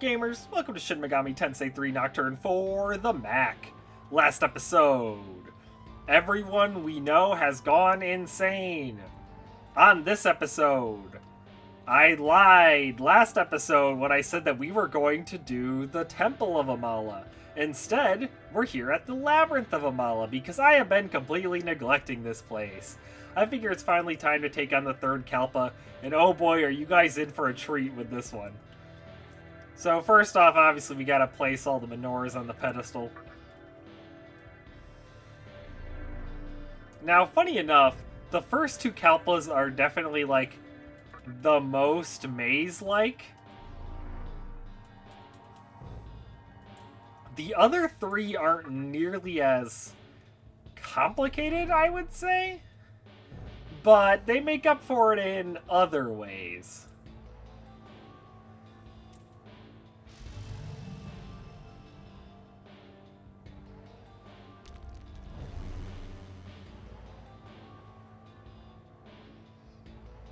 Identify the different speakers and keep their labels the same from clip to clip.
Speaker 1: Gamers, welcome to Shin Megami Tensei 3 Nocturne for the Mac. Last episode. Everyone we know has gone insane. On this episode, I lied last episode when I said that we were going to do the Temple of Amala. Instead, we're here at the Labyrinth of Amala because I have been completely neglecting this place. I figure it's finally time to take on the third Kalpa, and oh boy, are you guys in for a treat with this one. So first off, obviously we gotta place all the menorahs on the pedestal. Now, funny enough, the first two Kalpas are definitely, like, the most maze-like. The other three aren't nearly as complicated, I would say. But they make up for it in other ways.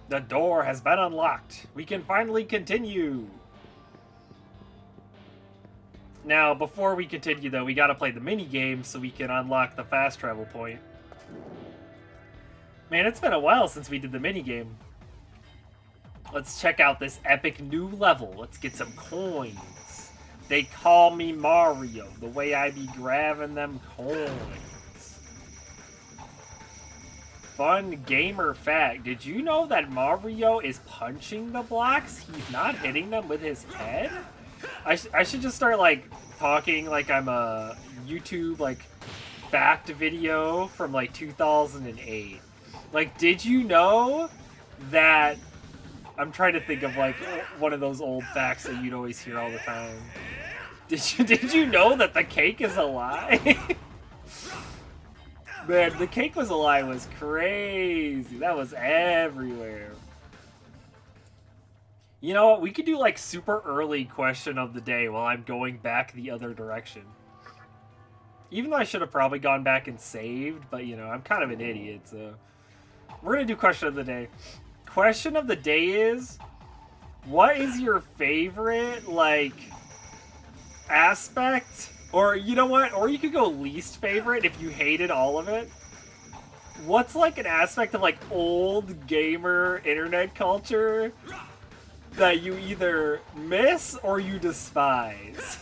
Speaker 1: The door has been unlocked. We can finally continue. Now, before we continue, though, we gotta play the mini-game so we can unlock the fast travel point. Man, it's been a while since we did the mini-game. Let's check out this epic new level. Let's get some coins. They call me Mario, the way I be grabbing them coins. Fun gamer fact. Did you know that Mario is punching the blocks? He's not hitting them with his head? I should just start, like, talking like I'm a YouTube, like, fact video from, like, 2008. Like, did you know that... I'm trying to think of, like, one of those old facts that you'd always hear all the time. Did you know that the cake is a lie? Man, the cake was a lie was crazy. That was everywhere. You know what? We could do, like, super early question of the day while I'm going back the other direction. Even though I should have probably gone back and saved, but, you know, I'm kind of an idiot, so... We're gonna do question of the day. Question of the day is... What is your favorite, like, aspect... Or, you know what? Or you could go least favorite if you hated all of it. What's, like, an aspect of, like, old gamer internet culture that you either miss or you despise?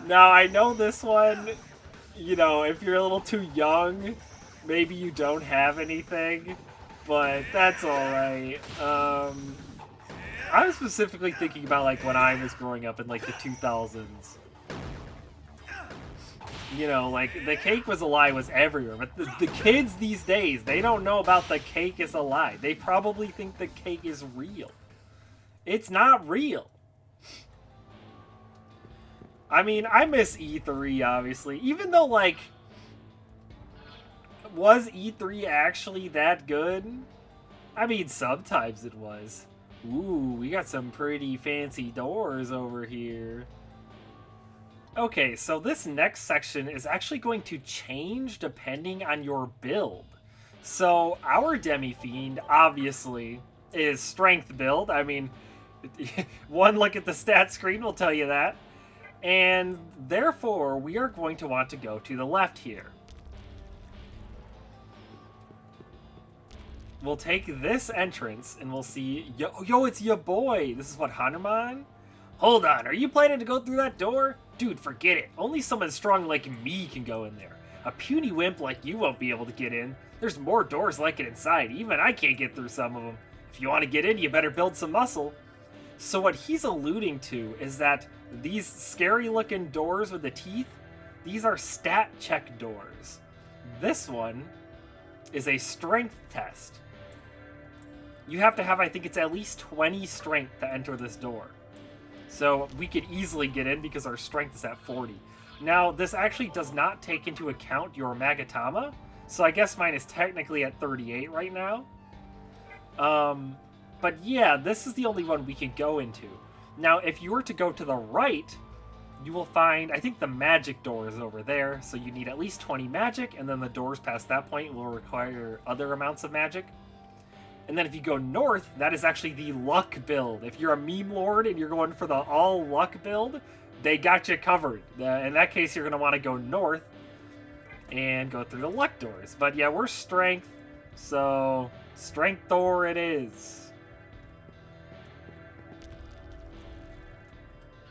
Speaker 1: Now, I know this one, you know, if you're a little too young, maybe you don't have anything, but that's alright. I was specifically thinking about, like, when I was growing up in, like, the 2000s. You know, like, the cake was a lie was everywhere, but the kids these days, they don't know about the cake is a lie. They probably think the cake is real. It's not real. I mean, I miss E3, obviously. Even though, like, was E3 actually that good? I mean, sometimes it was. Ooh, we got some pretty fancy doors over here. Okay, so this next section is actually going to change depending on your build. So our Demi-Fiend, obviously, is strength build. I mean, one look at the stat screen will tell you that. And therefore, we are going to want to go to the left here. We'll take this entrance and we'll see... Yo, it's your boy! This is what, Hanuman? Hold on, are you planning to go through that door? Dude, forget it. Only someone strong like me can go in there. A puny wimp like you won't be able to get in. There's more doors like it inside. Even I can't get through some of them. If you want to get in, you better build some muscle. So what he's alluding to is that these scary-looking doors with the teeth, these are stat check doors. This one is a strength test. You have to have, I think it's at least 20 strength to enter this door. So we could easily get in because our strength is at 40. Now, this actually does not take into account your Magatama, so I guess mine is technically at 38 right now. But yeah, this is the only one we can go into. Now, if you were to go to the right, you will find, I think the magic door is over there, so you need at least 20 magic, and then the doors past that point will require other amounts of magic. And then if you go north, that is actually the luck build. If you're a meme lord and you're going for the all luck build, they got you covered. In that case, you're going to want to go north and go through the luck doors. But yeah, we're strength, so strength door it is.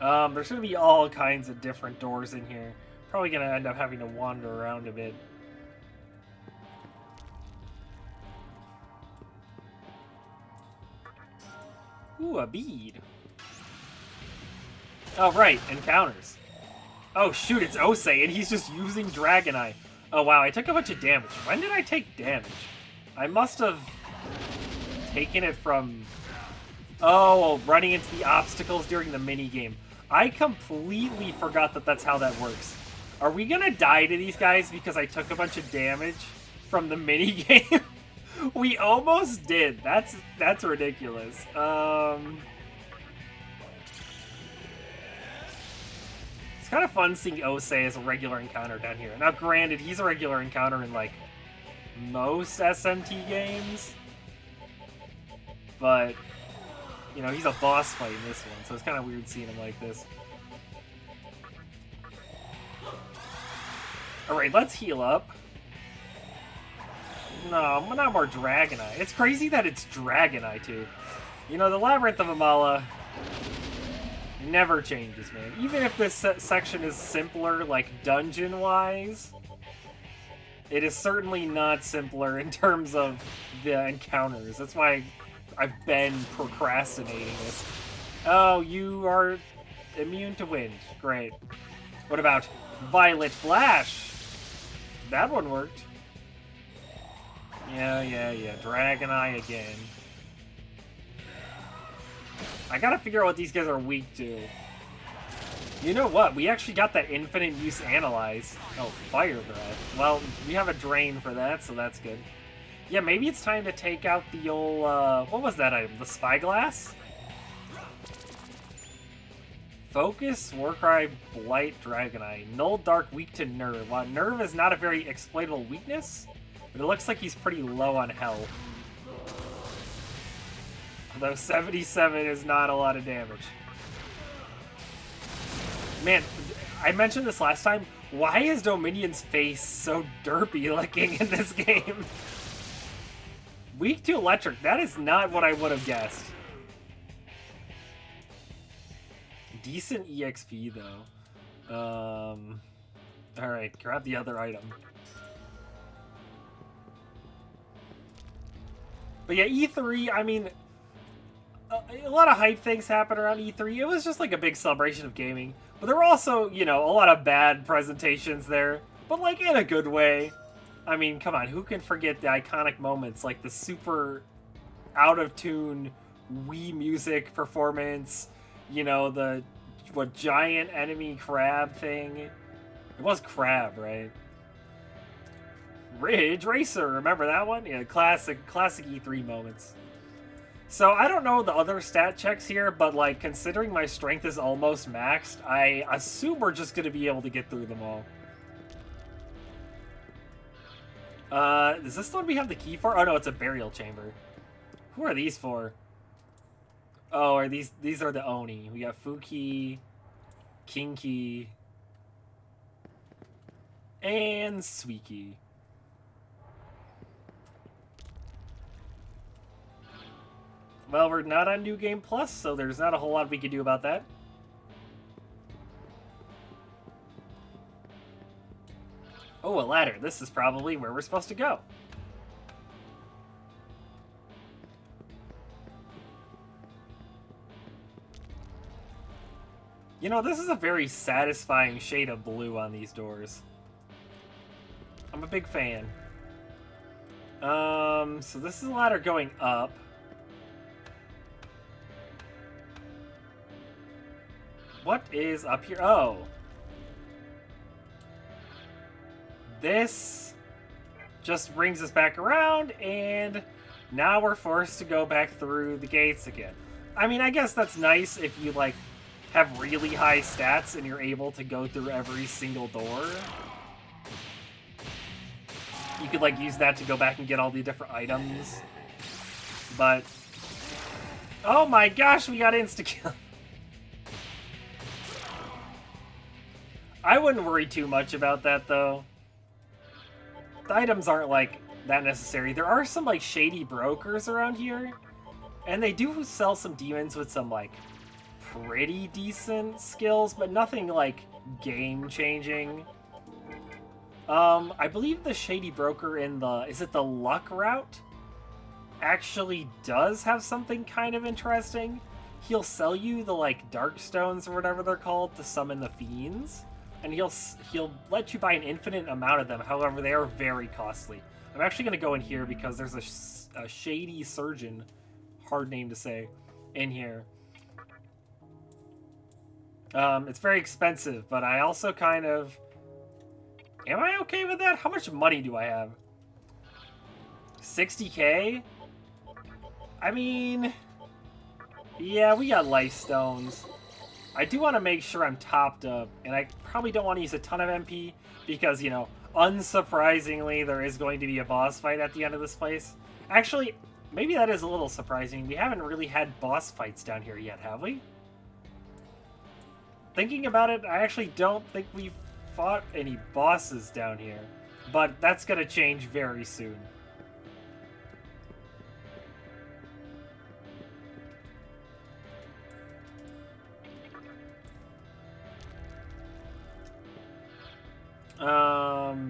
Speaker 1: There's going to be all kinds of different doors in here. Probably going to end up having to wander around a bit. Ooh, a bead. Oh, right, encounters. Oh, shoot, it's Osei, and he's just using Dragonite. Oh, wow, I took a bunch of damage. When did I take damage? I must have taken it from... Oh, running into the obstacles during the minigame. I completely forgot that that's how that works. Are we gonna die to these guys because I took a bunch of damage from the minigame? We almost did. That's ridiculous. It's kind of fun seeing Osei as a regular encounter down here. Now, granted, he's a regular encounter in, like, most SMT games. But, you know, he's a boss fight in this one, so it's kind of weird seeing him like this. Alright, let's heal up. No, not more Dragonite. It's crazy that it's Dragonite, too. You know, the Labyrinth of Amala never changes, man. Even if this section is simpler, like, dungeon-wise, it is certainly not simpler in terms of the encounters. That's why I've been procrastinating this. Oh, you are immune to wind. Great. What about Violet Flash? That one worked. Yeah. Dragonite again. I gotta figure out what these guys are weak to. You know what? We actually got that infinite use analyze. Oh, Fire Breath. Well, we have a drain for that, so that's good. Yeah, maybe it's time to take out the old, what was that item? The Spyglass? Focus, Warcry, Blight, Dragonite. Null, Dark, weak to Nerve. While Nerve is not a very exploitable weakness, but it looks like he's pretty low on health. Although 77 is not a lot of damage. Man, I mentioned this last time. Why is Dominion's face so derpy looking in this game? Weak to electric. That is not what I would have guessed. Decent EXP, though. Alright, grab the other item. But yeah, E3, I mean, a lot of hype things happen around E3. It was just like a big celebration of gaming. But there were also, you know, a lot of bad presentations there. But like in a good way. I mean, come on, who can forget the iconic moments like the super out-of-tune Wii music performance, you know, the giant enemy crab thing. It was Crab, right? Ridge Racer, remember that one? Yeah, classic E3 moments. So I don't know the other stat checks here, but like considering my strength is almost maxed, I assume we're just gonna be able to get through them all. Is this the one we have the key for? Oh no, it's a burial chamber. Who are these for? Oh, are these are the Oni. We got Fuki, Kinky, and Suiki. Well, we're not on New Game Plus, so there's not a whole lot we can do about that. Oh, a ladder. This is probably where we're supposed to go. You know, this is a very satisfying shade of blue on these doors. I'm a big fan. So this is a ladder going up. What is up here? Oh. This just brings us back around, and now we're forced to go back through the gates again. I mean, I guess that's nice if you, like, have really high stats and you're able to go through every single door. You could, like, use that to go back and get all the different items. But oh my gosh, we got insta-kill. I wouldn't worry too much about that though. The items aren't like that necessary. There are some like shady brokers around here, and they do sell some demons with some like pretty decent skills, but nothing like game-changing. I believe the shady broker in the, is it the luck route, actually does have something kind of interesting. He'll sell you the like dark stones or whatever they're called to summon the fiends, and he'll let you buy an infinite amount of them. However, they are very costly. I'm actually going to go in here because there's a shady surgeon, hard name to say, in here. It's very expensive, but I also kind of... Am I okay with that? How much money do I have? 60k? I mean... Yeah, we got life stones. I do want to make sure I'm topped up, and I probably don't want to use a ton of MP, because, you know, unsurprisingly, there is going to be a boss fight at the end of this place. Actually, maybe that is a little surprising. We haven't really had boss fights down here yet, have we? Thinking about it, I actually don't think we've fought any bosses down here, but that's going to change very soon.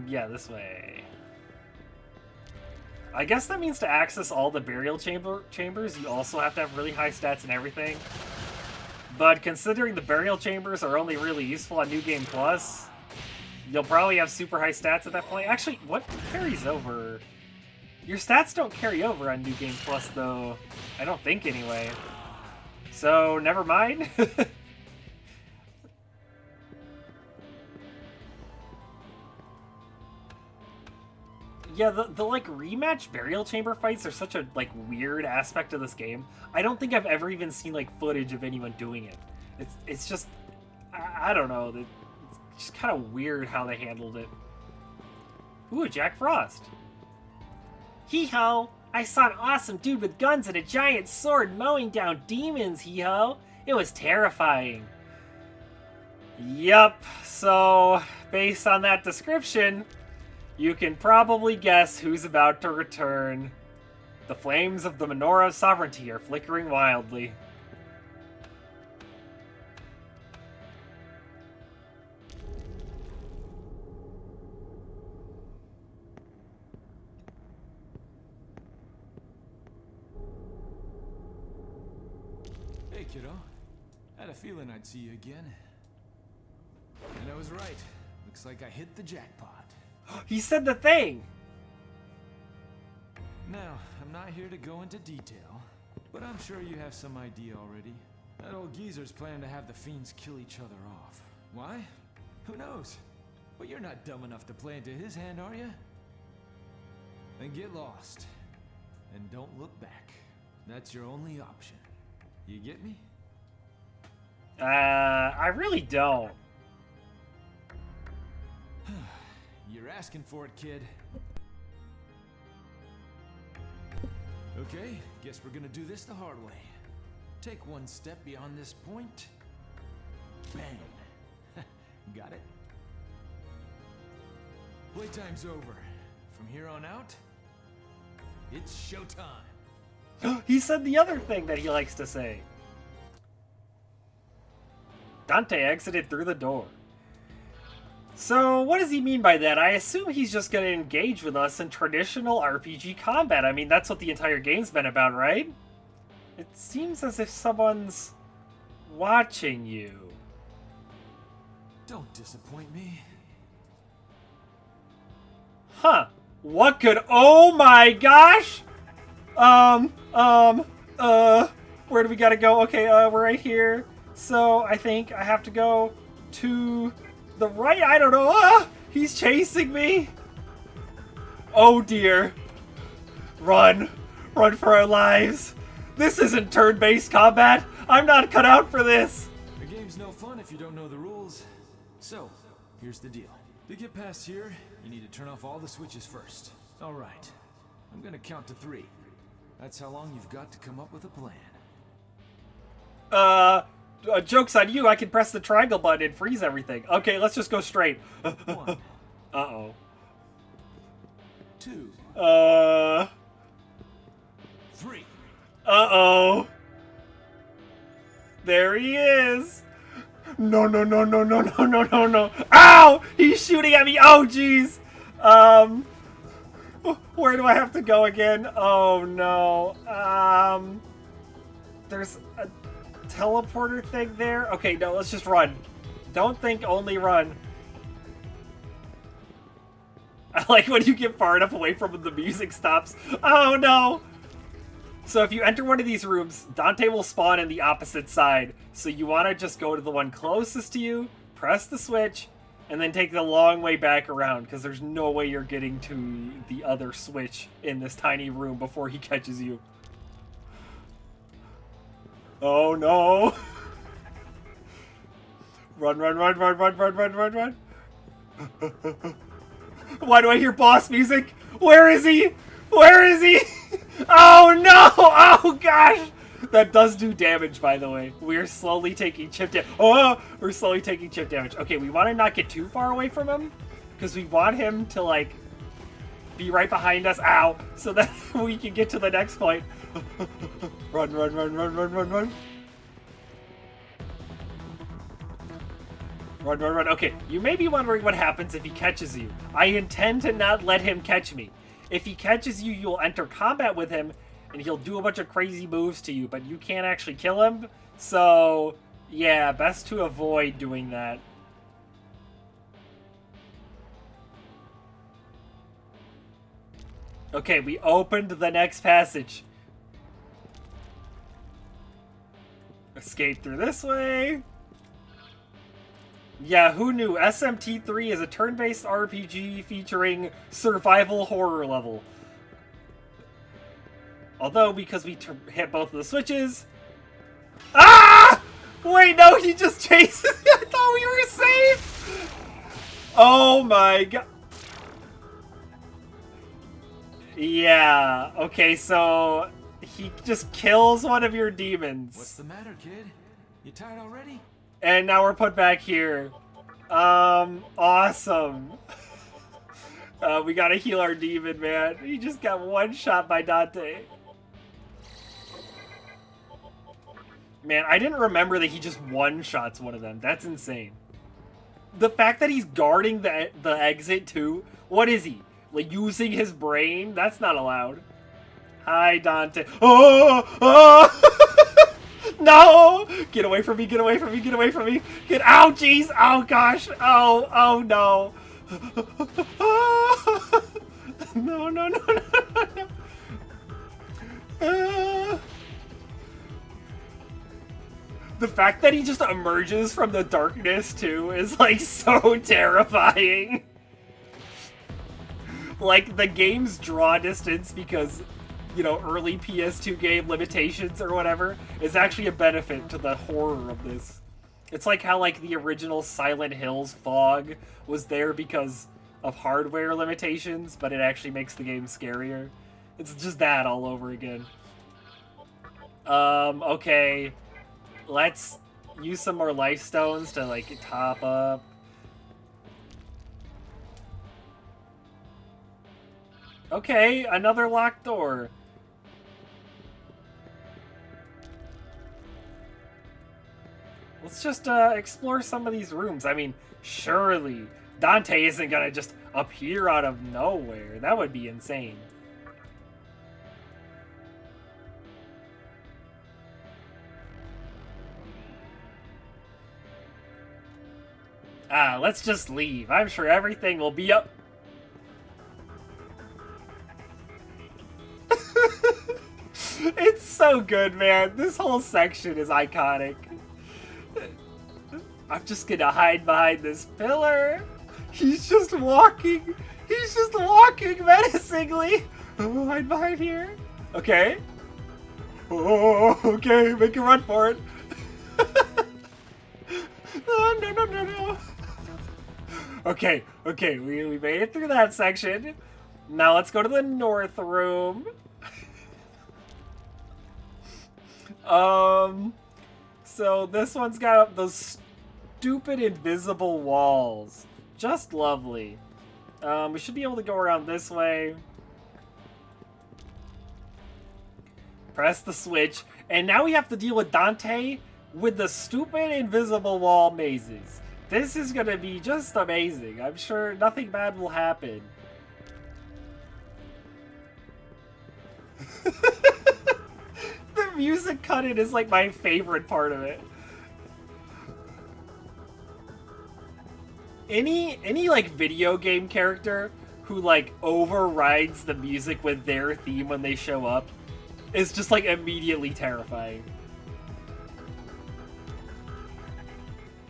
Speaker 1: Yeah, this way. I guess that means to access all the burial chambers, you also have to have really high stats and everything. But considering the burial chambers are only really useful on New Game Plus, you'll probably have super high stats at that point. Actually, what carries over? Your stats don't carry over on New Game Plus, though. I don't think, anyway. So, never mind. Yeah, the like rematch burial chamber fights are such a like weird aspect of this game. I don't think I've ever even seen like footage of anyone doing it. It's just I don't know. It's just kind of weird how they handled it. Ooh, Jack Frost. Hee-ho! I saw an awesome dude with guns and a giant sword mowing down demons, hee-ho! It was terrifying. Yup, so based on that description, you can probably guess who's about to return. The flames of the Menorah of Sovereignty are flickering wildly.
Speaker 2: Hey, kiddo. I had a feeling I'd see you again. And I was right. Looks like I hit the jackpot.
Speaker 1: He said the thing!
Speaker 2: Now, I'm not here to go into detail, but I'm sure you have some idea already. That old geezer's planning to have the fiends kill each other off. Why? Who knows? But you're not dumb enough to play into his hand, are you? Then get lost. And don't look back. That's your only option. You get me?
Speaker 1: I really don't.
Speaker 2: You're asking for it, kid. Okay, guess we're gonna do this the hard way. Take one step beyond this point. Bang. Got it? Playtime's over. From here on out, it's showtime.
Speaker 1: He said the other thing that he likes to say. Dante exited through the door. So, what does he mean by that? I assume he's just going to engage with us in traditional RPG combat. I mean, that's what the entire game's been about, right? It seems as if someone's watching you.
Speaker 2: Don't disappoint me.
Speaker 1: Huh. What could... Oh my gosh! Where do we gotta go? Okay, we're right here. So, I think I have to go to... the right? I don't know. Ah! He's chasing me. Oh dear. Run. Run for our lives. This isn't turn-based combat. I'm not cut out for this.
Speaker 2: The game's no fun if you don't know the rules. So, here's the deal. To get past here, you need to turn off all the switches first. Alright. I'm gonna count to 3. That's how long you've got to come up with a plan.
Speaker 1: Joke's on you. I can press the triangle button and freeze everything. Okay, let's just go straight.
Speaker 2: 1,
Speaker 1: Uh-oh.
Speaker 2: 2, 3.
Speaker 1: Uh-oh. There he is. No, no, no, no, no, no, no, no, no. Ow! He's shooting at me. Oh, jeez. Where do I have to go again? Oh, no. There's a teleporter thing there. Okay, no, let's just run. Don't think, only run. I like when you get far enough away from him, the music stops. Oh, no. So if you enter one of these rooms, Dante will spawn in the opposite side. So you want to just go to the one closest to you, press the switch, and then take the long way back around, because there's no way you're getting to the other switch in this tiny room before he catches you. Oh no! Run, run, run, run, run, run, run, run, run! Why do I hear boss music? Where is he? Where is he? Oh no! Oh gosh! That does do damage, by the way. We're slowly taking chip damage. Oh! We're slowly taking chip damage. Okay, we want to not get too far away from him, because we want him to, like, be right behind us. Ow! So that we can get to the next point. Run, run, run, run, run, run, run. Run, run, run. Okay, you may be wondering what happens if he catches you. I intend to not let him catch me. If he catches you, you'll enter combat with him, and he'll do a bunch of crazy moves to you, but you can't actually kill him. So, yeah, best to avoid doing that. Okay, we opened the next passage. Escape through this way. Yeah, who knew? SMT3 is a turn-based RPG featuring survival horror level. Although, because we hit both of the switches... Ah! Wait, no, he just chases me. I thought we were safe! Oh my god. Yeah, okay, so... he just kills one of your demons.
Speaker 2: What's the matter, kid? You tired already?
Speaker 1: And now we're put back here. Awesome. We gotta heal our demon, man. He just got one shot by Dante. Man, I didn't remember that he just one-shots one of them. That's insane. The fact that he's guarding the exit, too. What is he? Like, using his brain? That's not allowed. Hi, Dante. Oh! Oh! No! Get away from me, get away from me, get away from me. Get out, jeez! Oh, gosh! Oh, oh, no. No, no, no, no, no. The fact that he just emerges from the darkness, too, is, like, so terrifying. Like, the game's draw distance, because, you know, early PS2 game limitations or whatever, is actually a benefit to the horror of this. It's like how, like, the original Silent Hills fog was there because of hardware limitations, but it actually makes the game scarier. It's just that all over again. Okay. Let's use some more life stones to, like, top up. Okay, another locked door. Let's just explore some of these rooms. I mean, surely Dante isn't gonna just appear out of nowhere. That would be insane. Let's just leave. I'm sure everything will be up. It's so good, man. This whole section is iconic. I'm just gonna hide behind this pillar. He's just walking. He's just walking menacingly. Oh, hide behind here. Okay. Oh, okay. Make a run for it. Oh, no, no, no, no. Okay, okay. We made it through that section. Now let's go to the north room. So this one's got those stupid invisible walls. Just lovely. We should be able to go around this way. Press the switch. And now we have to deal with Dante with the stupid invisible wall mazes. This is gonna be just amazing. I'm sure nothing bad will happen. The music cut-in is like my favorite part of it. Any like video game character who like overrides the music with their theme when they show up is just like immediately terrifying.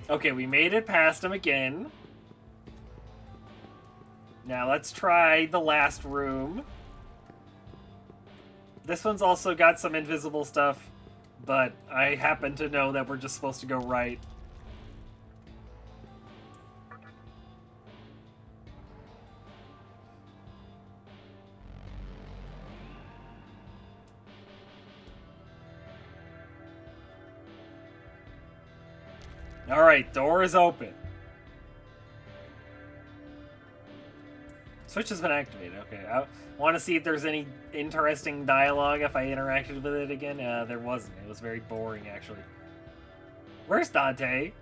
Speaker 1: Okay, we made it past him again. Now let's try the last room. This one's also got some invisible stuff, but I happen to know that we're just supposed to go right. Alright, door is open. Switch has been activated. Okay, I want to see if there's any interesting dialogue if I interacted with it again. There wasn't. It was very boring, actually. Where's Dante?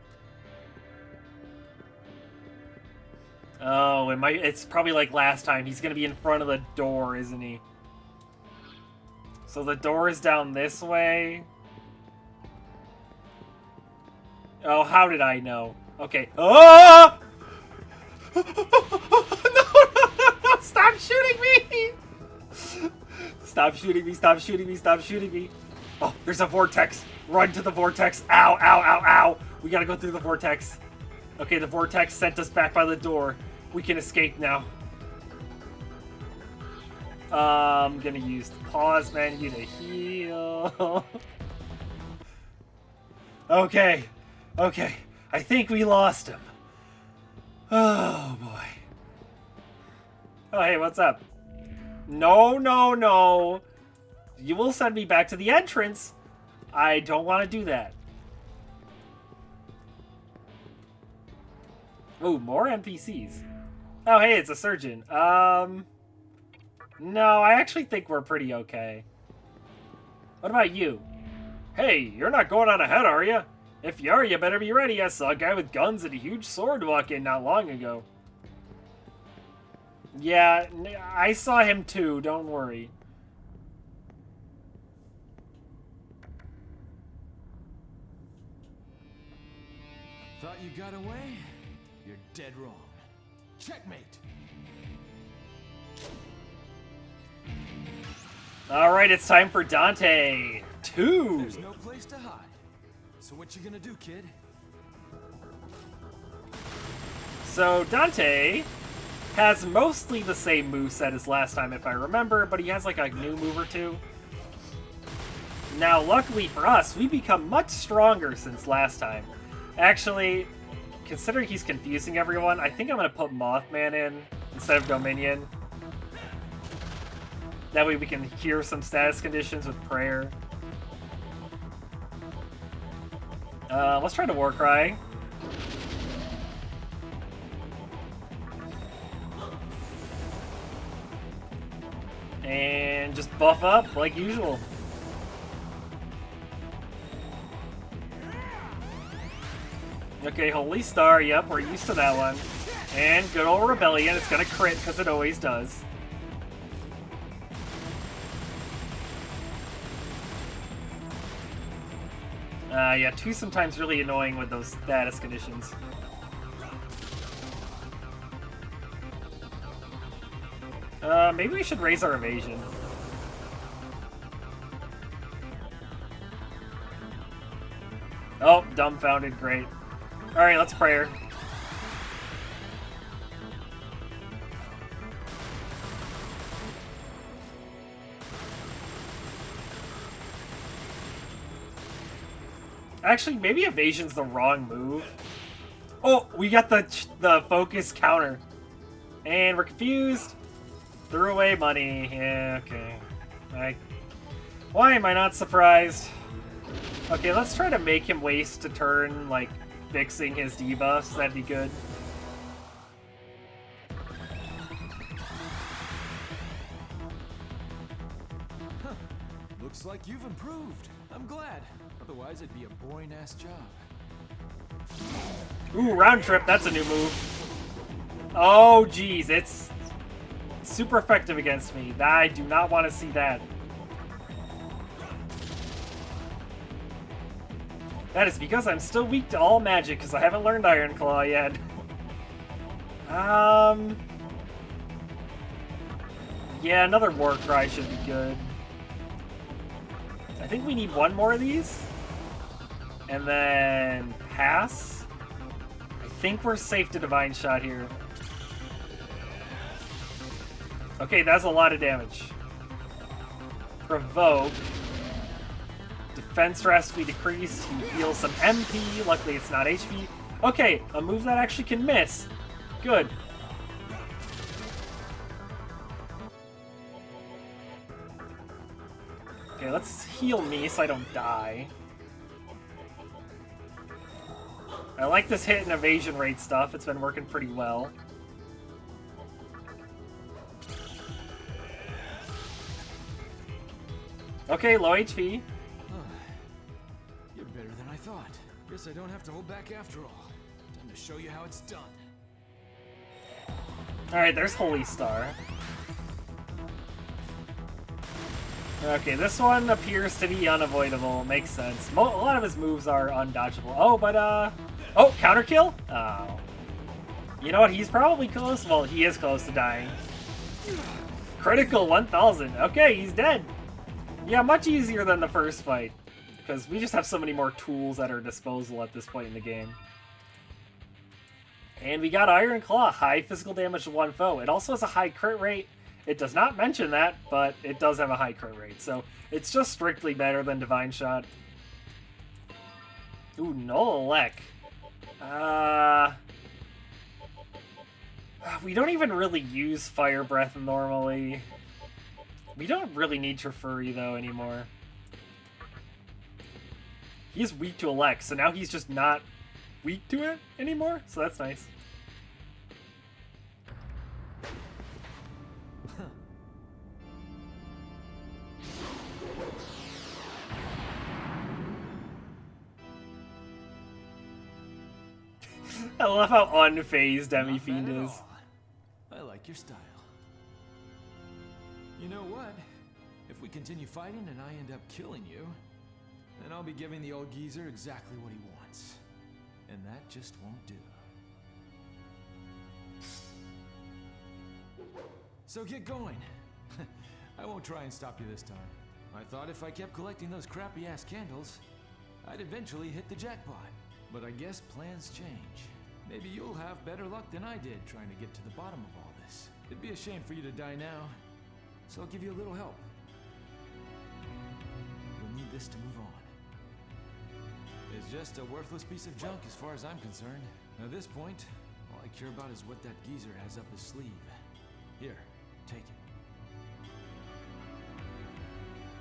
Speaker 1: Oh, it's probably like last time. He's going to be in front of the door, isn't he? So the door is down this way. Oh, how did I know? Okay. Oh! No! Stop shooting me! Stop shooting me, stop shooting me, stop shooting me. Oh, there's a vortex. Run to the vortex. Ow, ow, ow, ow. We gotta go through the vortex. Okay, the vortex sent us back by the door. We can escape now. I'm gonna use the pause menu to heal. Okay. Okay. I think we lost him. Oh, boy. Oh, hey, what's up? No, no, no. You will send me back to the entrance. I don't want to do that. Ooh, more NPCs. Oh, hey, it's a surgeon. No, I actually think we're pretty okay. What about you? Hey, you're not going on ahead, are you? If you are, you better be ready. I saw a guy with guns and a huge sword walk in not long ago. Yeah, I saw him too, don't worry.
Speaker 2: Thought you got away? You're dead wrong. Checkmate!
Speaker 1: Alright, it's time for Dante 2!
Speaker 2: There's no place to hide. So what you gonna do, kid?
Speaker 1: So Dante has mostly the same moveset as last time if I remember, but he has like a new move or two. Now luckily for us, we become much stronger since last time. Actually, considering he's confusing everyone, I think I'm going to put Mothman in instead of Dominion. That way we can cure some status conditions with prayer. Let's try the Warcry. And just buff up like usual. Okay, Holy Star, yep, we're used to that one. And good old Rebellion, it's gonna crit because it always does. Yeah, 2 sometimes really annoying with those status conditions. Maybe we should raise our evasion. Oh, dumbfounded, great. Alright, let's prayer. Actually, maybe evasion's the wrong move. Oh, we got the focus counter. And we're confused. Threw away money. Yeah, okay. Why am I not surprised? Okay, let's try to make him waste a turn, like, fixing his debuffs. That'd be good.
Speaker 2: Huh. Looks like you've improved. I'm glad. Otherwise, it'd be a boring-ass job.
Speaker 1: Ooh, round trip. That's a new move. Oh, geez. It's super effective against me. I do not want to see that. That is because I'm still weak to all magic, because I haven't learned Iron Claw yet. Yeah, another War Cry should be good. I think we need one more of these. And then pass. I think we're safe to Divine Shot here. Okay, that's a lot of damage. Provoke. Defense drastically decreased. He heals some MP. Luckily, it's not HP. Okay, a move that actually can miss. Good. Okay, let's heal me so I don't die. I like this hit and evasion rate stuff. It's been working pretty well. Okay, low HP.
Speaker 2: You're better than I thought. Guess I don't have to hold back after all. Time to show you how it's done.
Speaker 1: Alright, there's Holy Star. Okay, this one appears to be unavoidable. Makes sense. A lot of his moves are undodgeable. Oh, but, oh, counter kill? Oh. You know what? He's probably close. Well, he is close to dying. Critical 1000. Okay, he's dead. Yeah, much easier than the first fight. Because we just have so many more tools at our disposal at this point in the game. And we got Iron Claw. High physical damage to one foe. It also has a high crit rate. It does not mention that, but it does have a high crit rate. So it's just strictly better than Divine Shot. Ooh, Nolek. We don't even really use Fire Breath normally. We don't really need Trifuri, though, anymore. He's weak to Elect, so now he's just not weak to it anymore, so that's nice. I love how unfazed Demi-Fiend is.
Speaker 2: I like your style. You know what? If we continue fighting and I end up killing you, then I'll be giving the old geezer exactly what he wants. And that just won't do. So get going. I won't try and stop you this time. I thought if I kept collecting those crappy-ass candles, I'd eventually hit the jackpot. But I guess plans change. Maybe you'll have better luck than I did trying to get to the bottom of all this. It'd be a shame for you to die now, so I'll give you a little help. You'll need this to move on. It's just a worthless piece of junk as far as I'm concerned. At this point, all I care about is what that geezer has up his sleeve. Here, take it.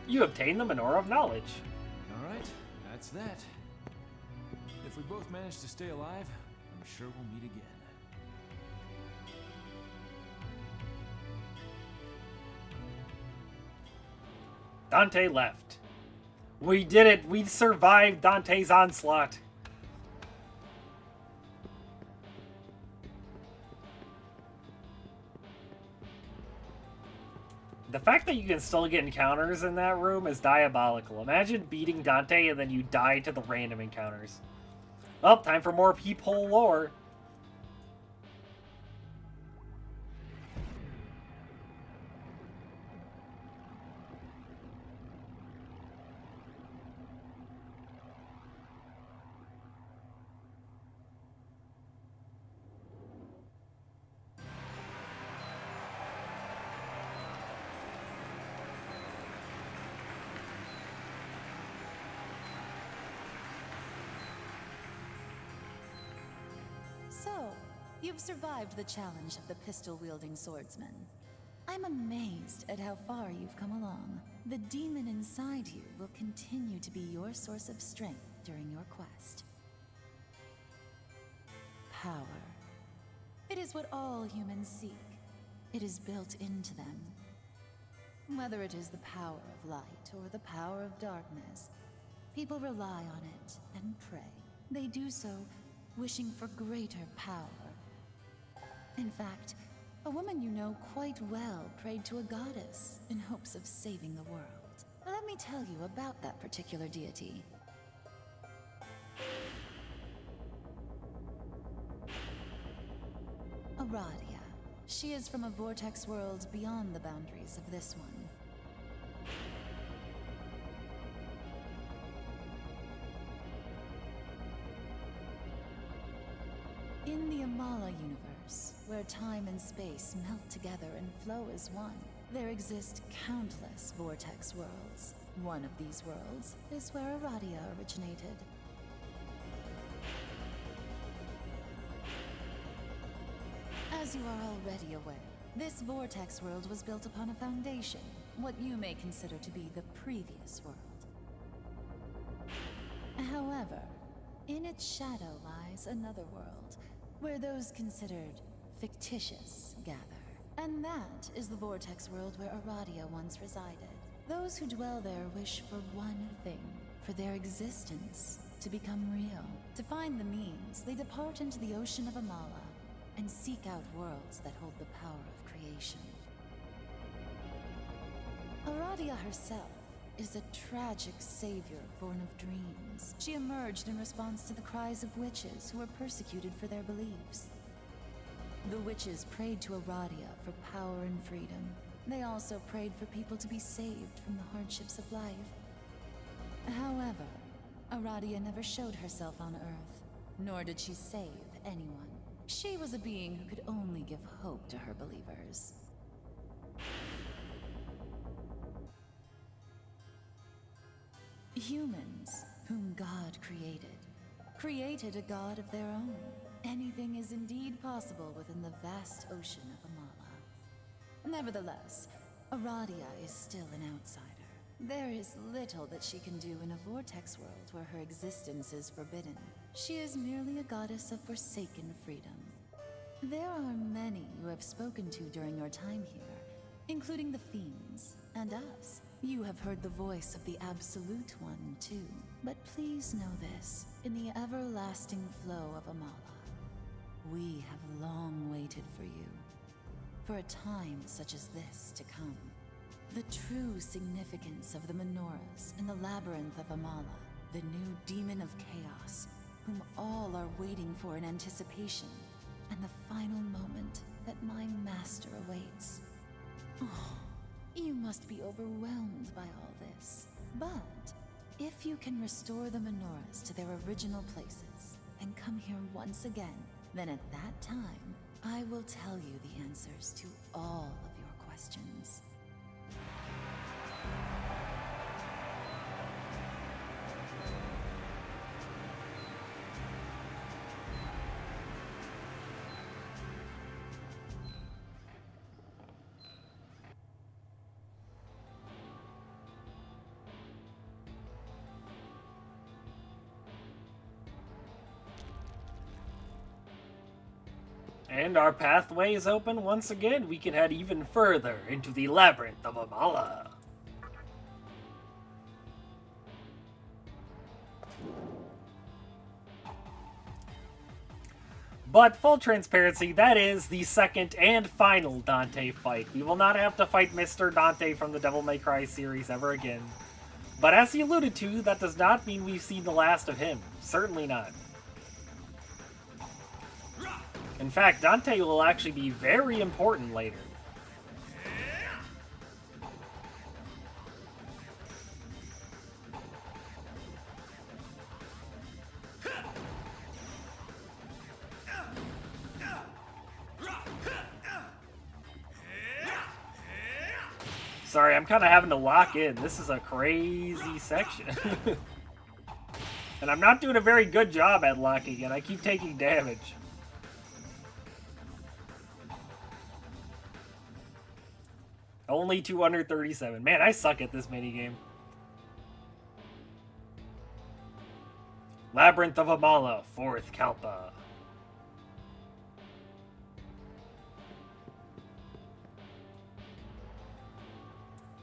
Speaker 1: You obtain the Menorah of Knowledge.
Speaker 2: Alright, that's that. If we both manage to stay alive, I'm sure we'll meet again.
Speaker 1: Dante left. We did it! We survived Dante's onslaught! The fact that you can still get encounters in that room is diabolical. Imagine beating Dante and then you die to the random encounters. Well, time for more peephole lore.
Speaker 3: So, you've survived the challenge of the pistol-wielding swordsman. I'm amazed at how far you've come along. The demon inside you will continue to be your source of strength during your quest. Power. It is what all humans seek. It is built into them. Whether it is the power of light or the power of darkness, people rely on it and pray. They do so wishing for greater power. In fact, a woman you know quite well prayed to a goddess in hopes of saving the world. Let me tell you about that particular deity. Aradia. She is from a vortex world beyond the boundaries of this one. In the Amala universe, where time and space melt together and flow as one, there exist countless vortex worlds. One of these worlds is where Aradia originated. As you are already aware, this vortex world was built upon a foundation, what you may consider to be the previous world. However, in its shadow lies another world, where those considered fictitious gather. And that is the vortex world where Aradia once resided. Those who dwell there wish for one thing, for their existence to become real. To find the means, they depart into the ocean of Amala and seek out worlds that hold the power of creation. Aradia herself is a tragic savior born of dreams. She emerged in response to the cries of witches who were persecuted for their beliefs. The witches prayed to Aradia for power and freedom. They also prayed for people to be saved from the hardships of life. However, Aradia never showed herself on Earth, nor did she save anyone. She was a being who could only give hope to her believers. Humans, whom God created a god of their own. Anything is indeed possible within the vast ocean of Amala. Nevertheless, Aradia is still an outsider. There is little that she can do in a vortex world where her existence is forbidden. She is merely a goddess of forsaken freedom. There are many you have spoken to during your time here, including the fiends and us. You have heard the voice of the Absolute One, too. But please know this, in the everlasting flow of Amala, we have long waited for you, for a time such as this to come. The true significance of the menorahs in the labyrinth of Amala, the new demon of chaos, whom all are waiting for in anticipation, and the final moment that my master awaits. Oh, you must be overwhelmed by all this. But if you can restore the menorahs to their original places and come here once again, then at that time, I will tell you the answers to all of your questions.
Speaker 1: And our pathway is open once again. We can head even further into the labyrinth of Amala. But full transparency, that is the second and final Dante fight. We will not have to fight Mr. Dante from the Devil May Cry series ever again. But as he alluded to, that does not mean we've seen the last of him. Certainly not. In fact, Dante will actually be very important later. Sorry, I'm kind of having to lock in. This is a crazy section. And I'm not doing a very good job at locking in. I keep taking damage. Only 237. Man, I suck at this minigame. Labyrinth of Amala, 4th Kalpa.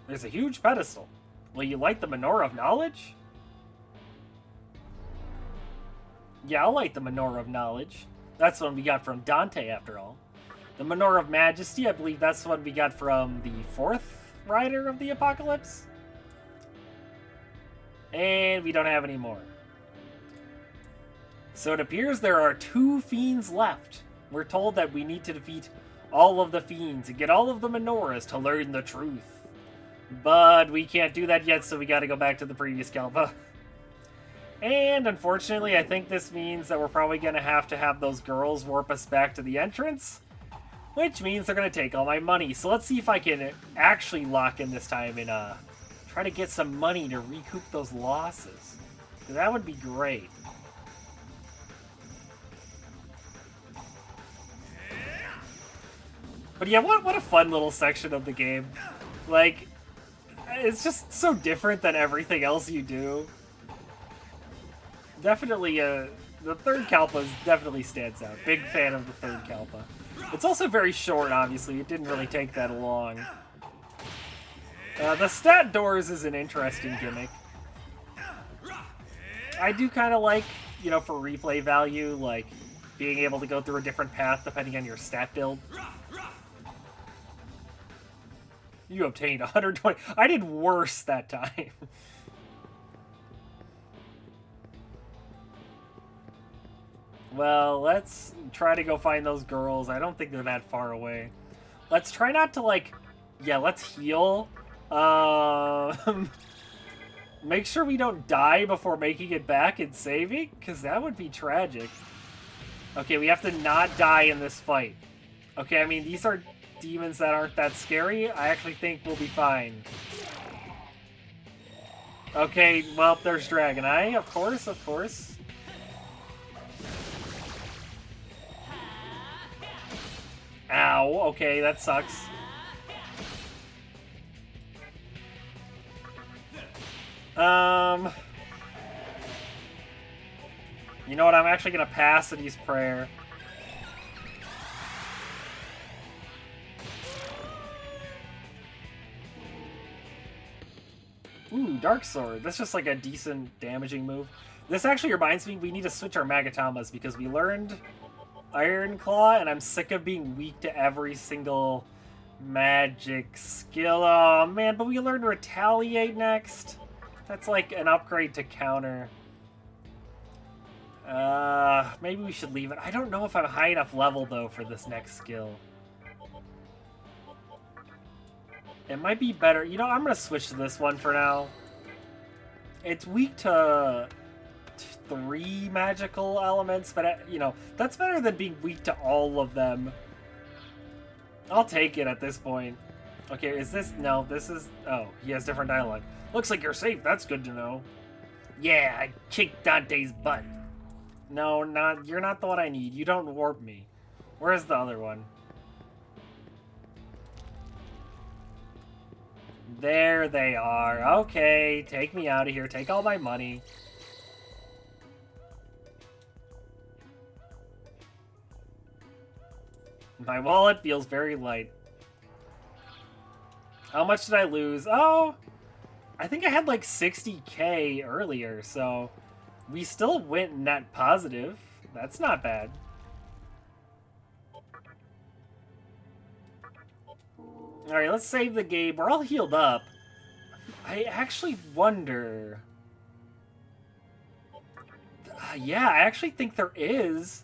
Speaker 1: There's a huge pedestal. Will you light the Menorah of Knowledge? Yeah, I'll light the Menorah of Knowledge. That's the one we got from Dante, after all. The Menorah of Majesty, I believe that's the one we got from the 4th Rider of the Apocalypse. And we don't have any more. So it appears there are 2 fiends left. We're told that we need to defeat all of the fiends and get all of the menorahs to learn the truth. But we can't do that yet, so we gotta go back to the previous Kalpa. And unfortunately, I think this means that we're probably gonna have to have those girls warp us back to the entrance. Which means they're gonna take all my money. So let's see if I can actually lock in this time and try to get some money to recoup those losses. That would be great. But yeah, what a fun little section of the game. Like, it's just so different than everything else you do. Definitely, the 3rd Kalpa definitely stands out. Big fan of the 3rd Kalpa. It's also very short, obviously. It didn't really take that long. The stat doors is an interesting gimmick. I do kind of like, you know, for replay value, like, being able to go through a different path depending on your stat build. You obtained 120. I did worse that time. Well, let's try to go find those girls. I don't think they're that far away. Let's try not to, like... Yeah, let's heal. Make sure we don't die before making it back and saving, because that would be tragic. Okay, we have to not die in this fight. Okay, I mean, these are demons that aren't that scary. I actually think we'll be fine. Okay, well, there's Dragon Eye, of course, of course. Ow, okay, that sucks. You know what, I'm actually gonna pass Adi's prayer. Ooh, Dark Sword. That's just like a decent damaging move. This actually reminds me we need to switch our Magatamas because we learned Iron Claw and I'm sick of being weak to every single magic skill. Oh man, but we learned Retaliate next. That's like an upgrade to counter. Maybe we should leave it. I don't know if I'm high enough level though for this next skill. It might be better. You know, I'm going to switch to this one for now. It's weak to 3 magical elements, but, you know, that's better than being weak to all of them. I'll take it at this point. Okay, is this... No, this is... Oh, he has different dialogue. Looks like you're safe. That's good to know. Yeah, I kicked Dante's butt. No, you're not the one I need. You don't warp me. Where's the other one? There they are. Okay, take me out of here. Take all my money. My wallet feels very light. How much did I lose? Oh, I think I had like 60k earlier, so we still went net positive. That's not bad. Alright, let's save the game. We're all healed up. I actually wonder... yeah, I actually think there is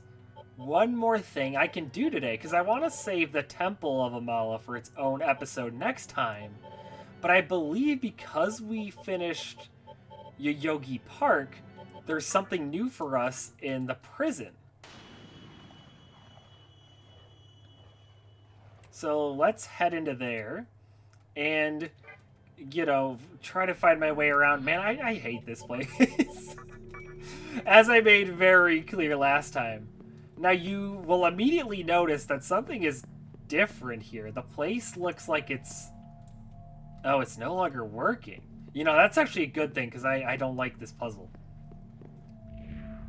Speaker 1: one more thing I can do today, because I want to save the Temple of Amala for its own episode next time. But I believe because we finished Yoyogi Park, there's something new for us in the prison. So let's head into there and, you know, try to find my way around. Man, I hate this place. As I made very clear last time. Now you will immediately notice that something is different here. The place looks like it's Oh, it's no longer working. You know, that's actually a good thing, because I don't like this puzzle.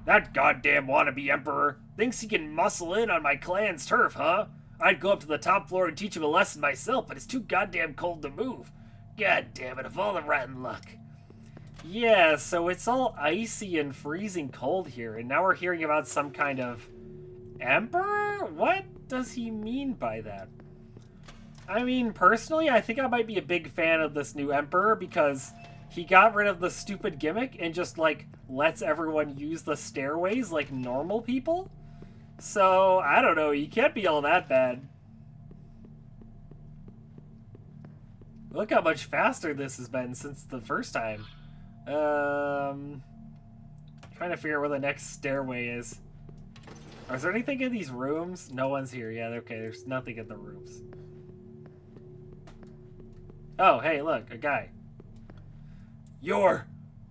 Speaker 1: That goddamn wannabe emperor thinks he can muscle in on my clan's turf, huh? I'd go up to the top floor and teach him a lesson myself, but it's too goddamn cold to move. God damn it, of all the rotten luck. Yeah, so it's all icy and freezing cold here, and now we're hearing about some kind of emperor? What does he mean by that? I mean, personally, I think I might be a big fan of this new emperor because he got rid of the stupid gimmick and just, like, lets everyone use the stairways like normal people. So, I don't know, he can't be all that bad. Look how much faster this has been since the first time. Trying to figure out where the next stairway is. Is there anything in these rooms? No one's here. Yeah, okay, there's nothing in the rooms. Oh, hey, look, a guy.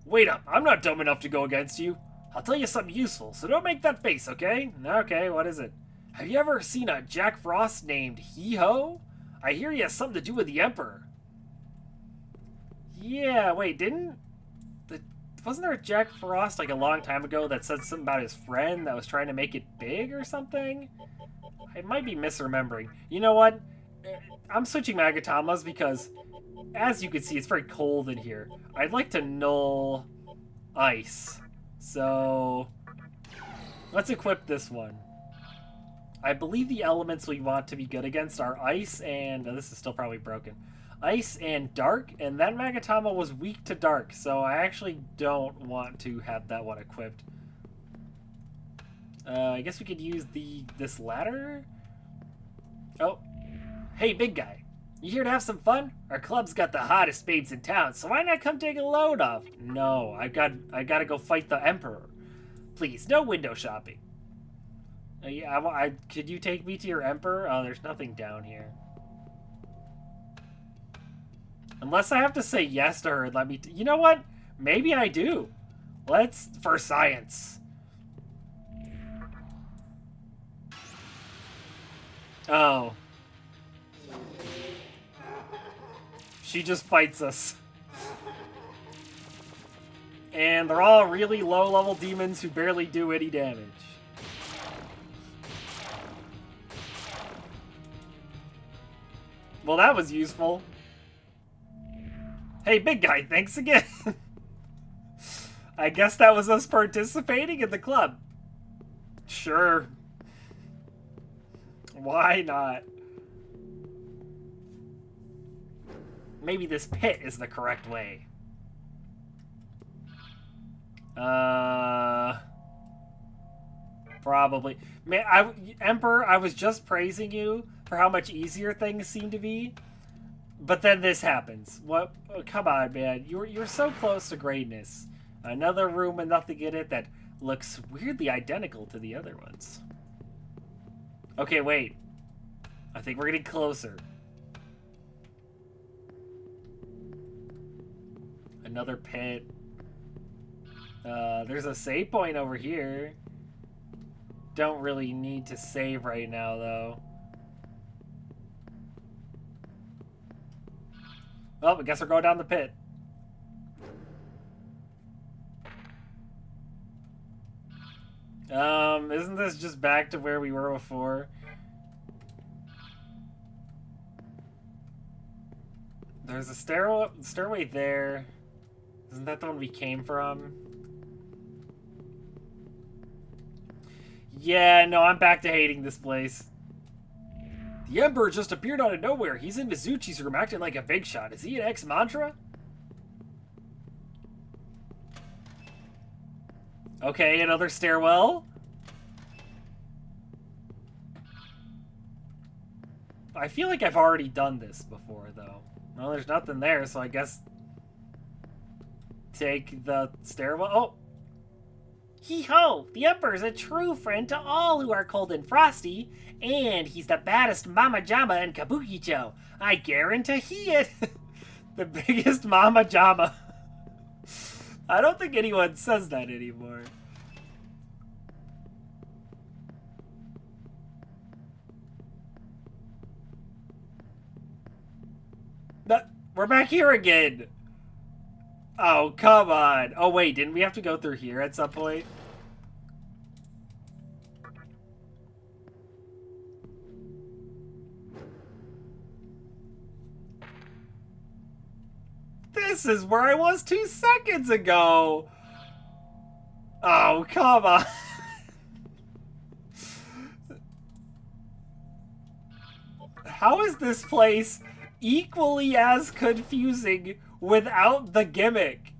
Speaker 1: Wait up, I'm not dumb enough to go against you. I'll tell you something useful, so don't make that face, okay? Okay, what is it? Have you ever seen a Jack Frost named Hee-Ho? I hear he has something to do with the Emperor. Yeah, wait, wasn't there a Jack Frost like a long time ago that said something about his friend that was trying to make it big or something? I might be misremembering. You know what? I'm switching Magatamas because, as you can see, it's very cold in here. I'd like to null ice. So, let's equip this one. I believe the elements we want to be good against are ice and... this is still probably broken. Ice and dark, and that Magatama was weak to dark, so I actually don't want to have that one equipped. I guess we could use this ladder? Oh. Hey, big guy. You here to have some fun? Our club's got the hottest babes in town, so why not come take a load off? No, I gotta go fight the Emperor. Please, no window shopping. Yeah, could you take me to your Emperor? Oh, there's nothing down here. Unless I have to say yes to her and let me... You know what? Maybe I do. Let's... For science. Oh. She just fights us. And they're all really low-level demons who barely do any damage. Well, that was useful. Hey, big guy, thanks again. I guess that was us participating in the club. Sure. Why not? Maybe this pit is the correct way. Probably. Man, Emperor, I was just praising you for how much easier things seem to be. But then this happens. What? Oh, come on, man. You're so close to greatness. Another room with nothing in it that looks weirdly identical to the other ones. Okay, wait. I think we're getting closer. Another pit. There's a save point over here. Don't really need to save right now, though. Well, I guess we're going down the pit. Isn't this just back to where we were before? There's a stairway there. Isn't that the one we came from? Yeah, no, I'm back to hating this place. The Emperor just appeared out of nowhere. He's in Mizuchi's room acting like a big shot. Is he an ex-Mantra? Okay, another stairwell. I feel like I've already done this before, though. Well, there's nothing there, so I guess... Take the stairwell. Oh! Hee-ho! The Emperor's a true friend to all who are cold and frosty, and he's the baddest Mama Jama in Kabukicho. I guarantee it! The biggest Mama Jama. I don't think anyone says that anymore. We're back here again! Oh, come on. Oh, wait, didn't we have to go through here at some point? This is where I was 2 seconds ago! Oh, come on. How is this place equally as confusing without the gimmick?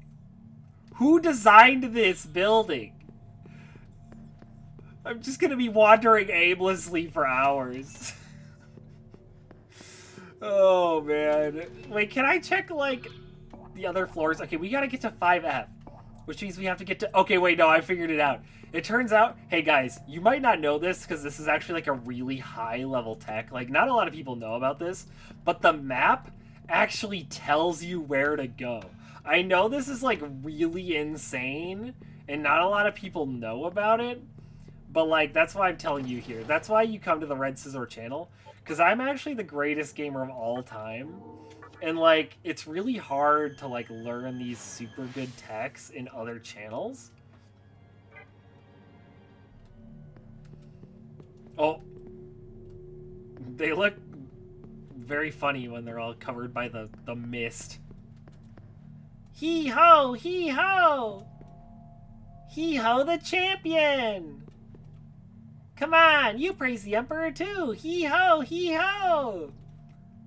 Speaker 1: Who designed this building? I'm just gonna be wandering aimlessly for hours. Oh, man. Wait, can I check, like, the other floors? Okay, we gotta get to 5F. Which means we have to get to... Okay, wait, no, I figured it out. It turns out... Hey, guys, you might not know this because this is actually, like, a really high-level tech. Like, not a lot of people know about this. But the map actually tells you where to go. I know this is, like, really insane. And not a lot of people know about it. But, like, that's why I'm telling you here. That's why you come to the Red Scissor channel. Because I'm actually the greatest gamer of all time. And, like, it's really hard to, like, learn these super good techs in other channels. Oh. They look very funny when they're all covered by the mist. Hee-ho! Hee-ho! Hee-ho the champion! Come on, you praise the Emperor too! Hee-ho! Hee-ho!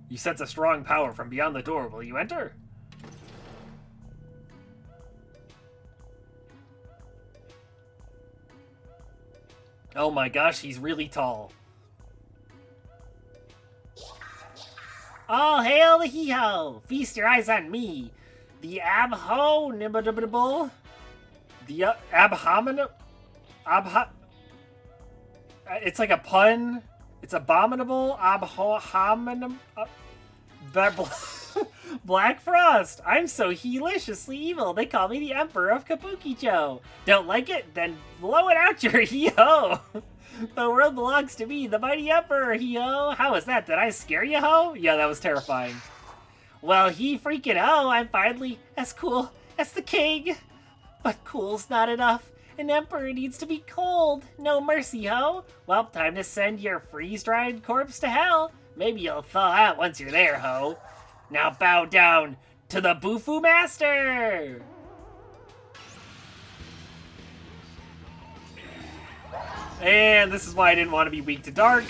Speaker 1: You sense a strong power from beyond the door. Will you enter? Oh my gosh, he's really tall. All hail the hee-ho! Feast your eyes on me, the abominable, the abominable, it's like a pun. It's abominable, Black Frost. I'm so heliciously evil. They call me the Emperor of Kabukicho. Don't like it? Then blow it out your hee-ho. The world belongs to me, the mighty Emperor, hee-ho. How was that? Did I scare you, ho? Yeah, that was terrifying. Well, he freaking ho. I'm finally as cool as the king. But cool's not enough. An emperor needs to be cold. No mercy, ho. Well, time to send your freeze-dried corpse to hell. Maybe you'll thaw out once you're there, ho. Now bow down to the Bufu Master! And this is why I didn't want to be weak to dark.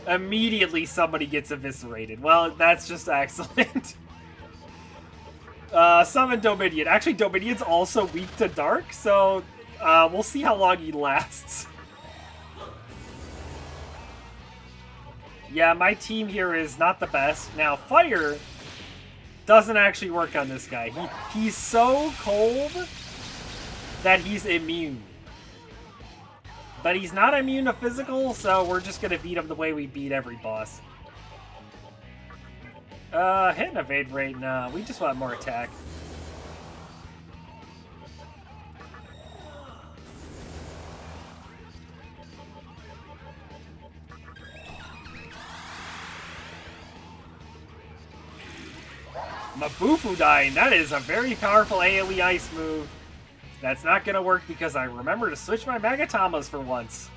Speaker 1: Immediately somebody gets eviscerated. Well, that's just excellent. Summon Dominion. Actually, Dominion's also weak to dark, so we'll see how long he lasts. Yeah, my team here is not the best. Now, fire doesn't actually work on this guy. He's so cold that he's immune. But he's not immune to physical, so we're just gonna beat him the way we beat every boss. Hit and evade rate, nah. We just want more attack. Mabufu dying, that is a very powerful AoE ice move. That's not gonna work because I remember to switch my Magatamas for once.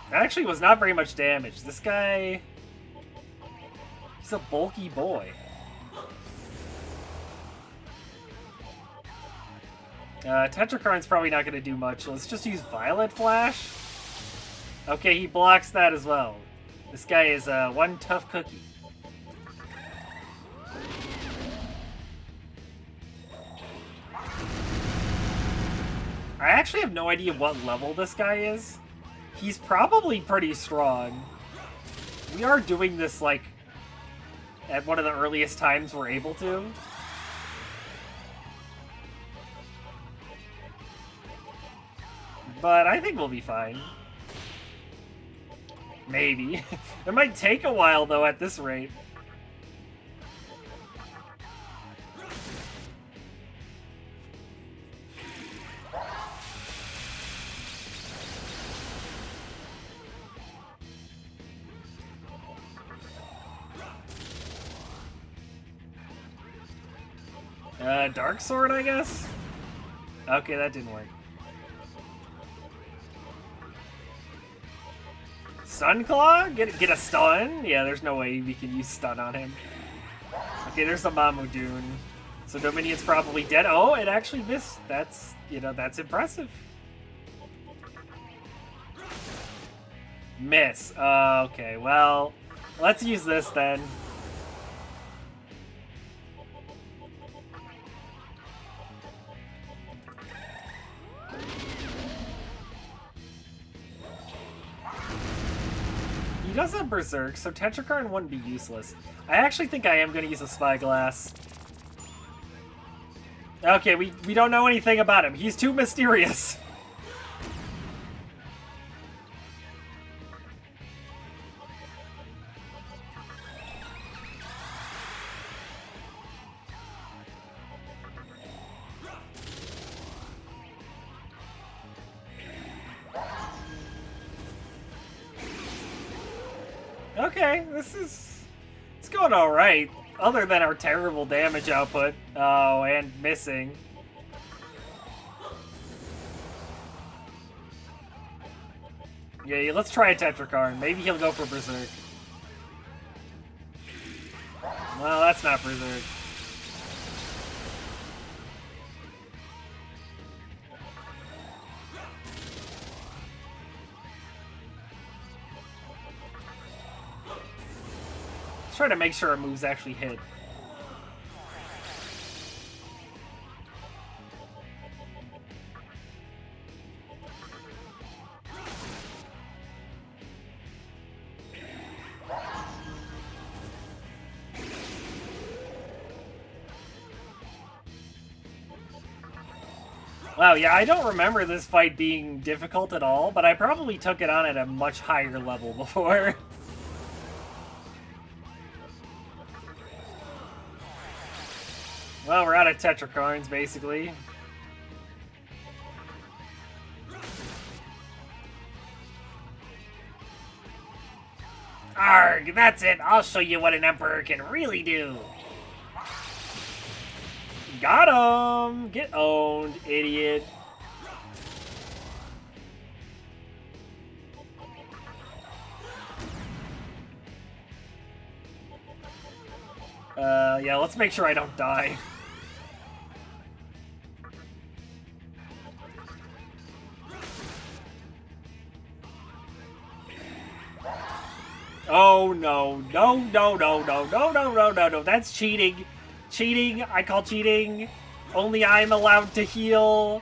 Speaker 1: That actually was not very much damage. This guy... he's a bulky boy. Tetrakarn's probably not going to do much. Let's just use Violet Flash. Okay, he blocks that as well. This guy is one tough cookie. I actually have no idea what level this guy is. He's probably pretty strong. We are doing this, like, at one of the earliest times we're able to. But I think we'll be fine. Maybe. It might take a while, though, at this rate. Dark Sword, I guess? Okay, that didn't work. Sun Claw? Get a stun? Yeah, there's no way we can use stun on him. Okay, there's the Mamudun. So Dominion's probably dead. Oh, it actually missed. That's, you know, that's impressive. Miss. Okay, well, let's use this then. He does have Berserk, so Tetrakarn wouldn't be useless. I actually think I am going to use a Spyglass. Okay, we don't know anything about him. He's too mysterious. Okay, it's going all right. Other than our terrible damage output. Oh, and missing. Yeah, let's try a Tetrakarn. Maybe he'll go for Berserk. Well, that's not Berserk. Let's try to make sure our moves actually hit. Wow, yeah, I don't remember this fight being difficult at all, but I probably took it on at a much higher level before. Well, we're out of Tetrakarns, basically. Arg, that's it. I'll show you what an Emperor can really do. Got him! Get owned, idiot. Yeah, let's make sure I don't die. Oh no, no, no, no, no, no, no, no, no, no, that's cheating. Cheating, I call cheating. Only I'm allowed to heal.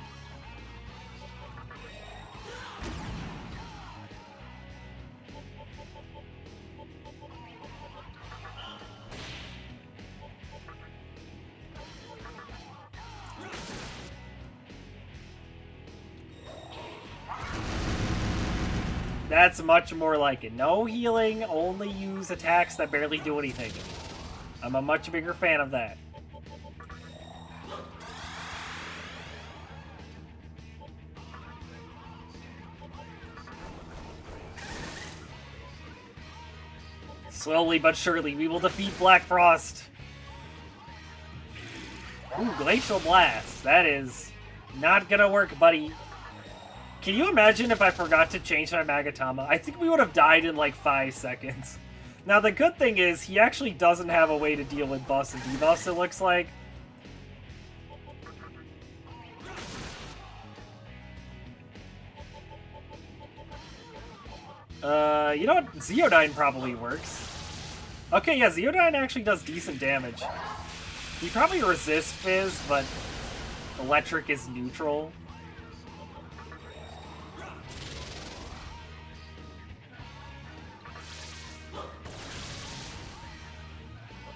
Speaker 1: That's much more like it. No healing, only use attacks that barely do anything. I'm a much bigger fan of that. Slowly but surely, we will defeat Black Frost. Ooh, Glacial Blast. That is not gonna work, buddy. Can you imagine if I forgot to change my Magatama? I think we would have died in like 5 seconds. Now, the good thing is, he actually doesn't have a way to deal with buffs and debuffs, it looks like. You know what? Zeodyne probably works. Okay, yeah, Zeodyne actually does decent damage. He probably resists Fizz, but electric is neutral.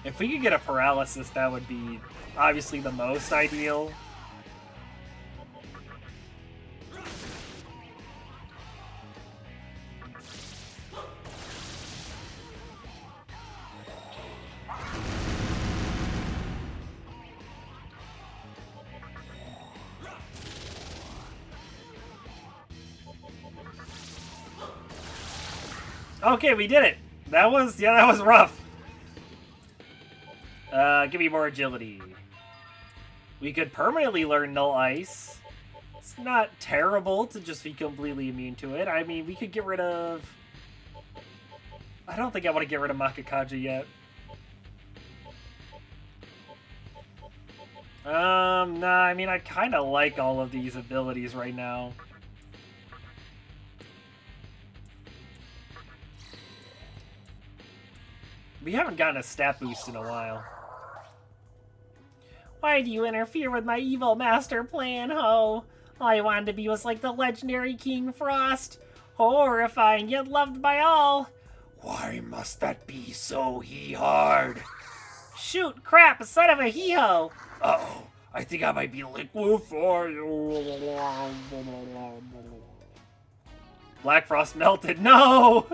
Speaker 1: If we could get a paralysis, that would be obviously the most ideal. Okay, we did it. That was rough. Give me more agility. We could permanently learn Null Ice. It's not terrible to just be completely immune to it. I mean, we could get rid of... I don't think I want to get rid of Makakaja yet. Nah, I mean, I kind of like all of these abilities right now. We haven't gotten a stat boost in a while. Why do you interfere with my evil master plan, Ho? All I wanted to be was like the legendary King Frost. Horrifying yet loved by all. Why must that be so hard? Shoot, crap, a son of a hee-ho! Uh-oh, I think I might be liquefied. Black Frost melted. No!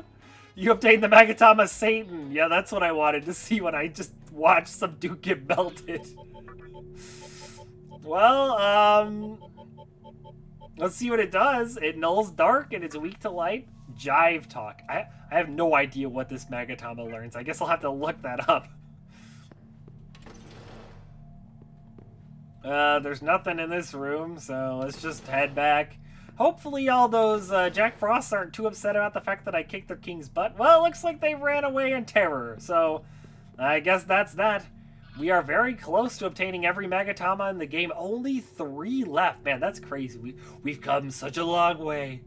Speaker 1: You obtained the Magatama Satan. Yeah, that's what I wanted to see when I just watched some dude get melted. Well, let's see what it does. It nulls dark and it's weak to light. Jive Talk. I have no idea what this Magatama learns. I guess I'll have to look that up. There's nothing in this room, so let's just head back. Hopefully all those Jack Frosts aren't too upset about the fact that I kicked their king's butt. Well, it looks like they ran away in terror, so I guess that's that. We are very close to obtaining every Magatama in the game. Only 3 left. Man, that's crazy. We've come such a long way.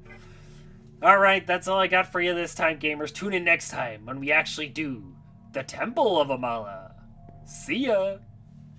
Speaker 1: Alright, that's all I got for you this time, gamers. Tune in next time when we actually do the Temple of Amala. See ya!